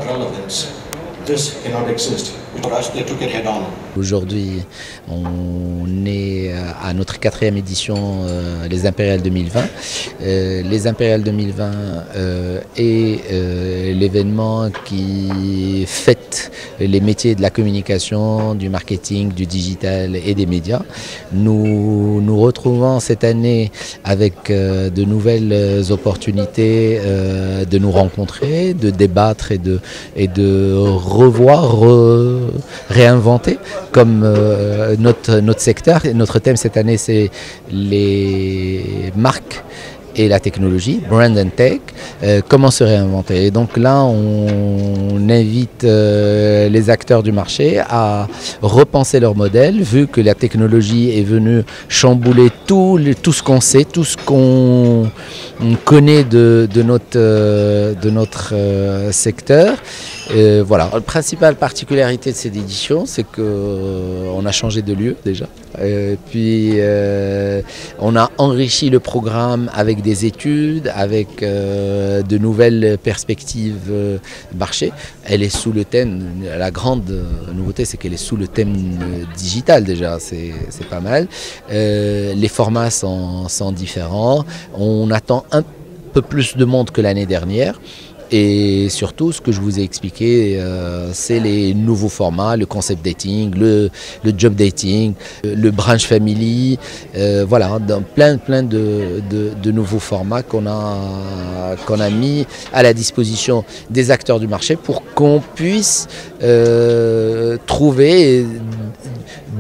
relevance, this cannot exist. For us, they took it head on. Aujourd'hui, on est à notre 4e édition, les Impériales 2020. Les Impériales 2020 est l'événement qui fête les métiers de la communication, du marketing, du digital et des médias. Nous nous retrouvons cette année avec de nouvelles opportunités de nous rencontrer, de débattre et de revoir, réinventer comme notre secteur. Et notre thème cette année, c'est les marques et la technologie, brand and tech, comment se réinventer. Et donc là, on invite les acteurs du marché à repenser leur modèle, vu que la technologie est venue chambouler tout ce qu'on sait, tout ce qu'on connaît de notre secteur. Voilà. La principale particularité de cette édition, c'est qu'on a changé de lieu déjà. Puis on a enrichi le programme avec des études, avec de nouvelles perspectives marché. Elle est sous le thème, la grande nouveauté, c'est qu'elle est sous le thème digital déjà, c'est pas mal. Les formats sont différents. On attend un peu plus de monde que l'année dernière. Et surtout, ce que je vous ai expliqué, c'est les nouveaux formats, le concept dating, le job dating, le branch family, voilà, dans plein de nouveaux formats qu'on a mis à la disposition des acteurs du marché pour qu'on puisse trouver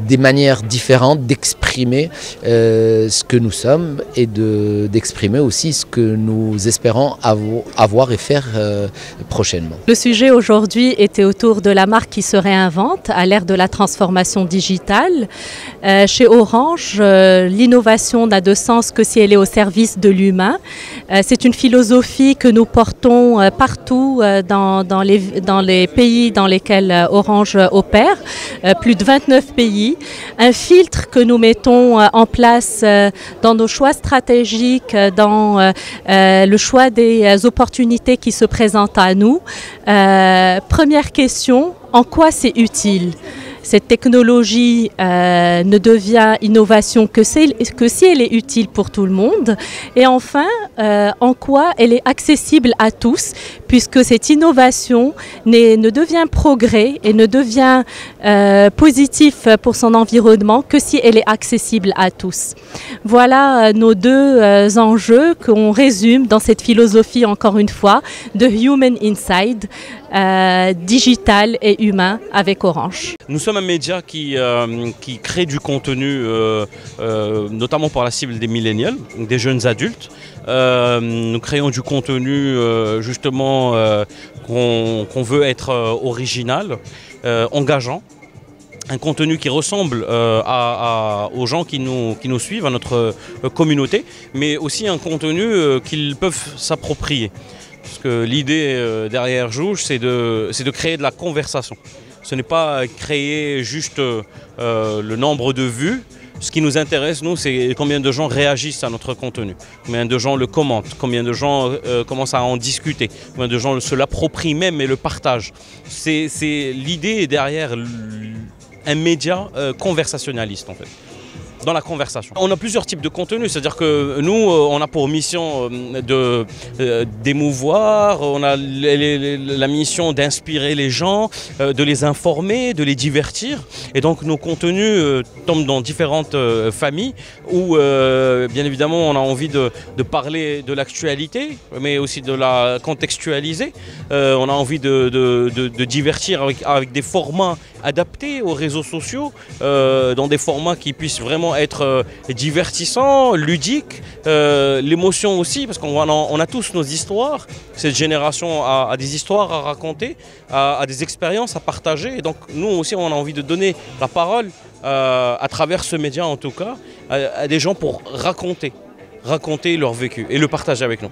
des manières différentes d'exprimer ce que nous sommes et d'exprimer aussi ce que nous espérons avoir et faire prochainement. Le sujet aujourd'hui était autour de la marque qui se réinvente à l'ère de la transformation digitale. Chez Orange, l'innovation n'a de sens que si elle est au service de l'humain. C'est une philosophie que nous portons partout dans les pays dans lesquels Orange opère, plus de 29 pays. Un filtre que nous mettons en place dans nos choix stratégiques, dans le choix des opportunités qui se présentent à nous. Première question, en quoi c'est utile ? Cette technologie ne devient innovation que si elle est utile pour tout le monde. Et enfin, en quoi elle est accessible à tous, puisque cette innovation ne devient progrès et ne devient positif pour son environnement que si elle est accessible à tous. Voilà nos deux enjeux qu'on résume dans cette philosophie, encore une fois, de Human Inside, digital et humain avec Orange. Nous sommes un média qui crée du contenu, notamment pour la cible des millénials, des jeunes adultes. Nous créons du contenu justement qu'on veut être original, engageant. Un contenu qui ressemble aux gens qui nous suivent, à notre communauté, mais aussi un contenu qu'ils peuvent s'approprier. Parce que l'idée derrière Jouge, c'est de créer de la conversation. Ce n'est pas créer juste le nombre de vues. Ce qui nous intéresse, nous, c'est combien de gens réagissent à notre contenu, combien de gens le commentent, combien de gens commencent à en discuter, combien de gens se l'approprient même et le partagent. C'est l'idée derrière un média conversationnaliste, en fait. Dans la conversation. On a plusieurs types de contenus, c'est-à-dire que nous, on a pour mission d'émouvoir, on a la mission d'inspirer les gens, de les informer, de les divertir. Et donc nos contenus tombent dans différentes familles où, bien évidemment, on a envie de parler de l'actualité, mais aussi de la contextualiser. On a envie de divertir avec des formats adaptés aux réseaux sociaux, dans des formats qui puissent vraiment être divertissants, ludiques, l'émotion aussi, parce qu'on a tous nos histoires. Cette génération a des histoires à raconter, a des expériences à partager. Et donc nous aussi, on a envie de donner la parole, à travers ce média en tout cas, à des gens pour raconter leur vécu et le partager avec nous.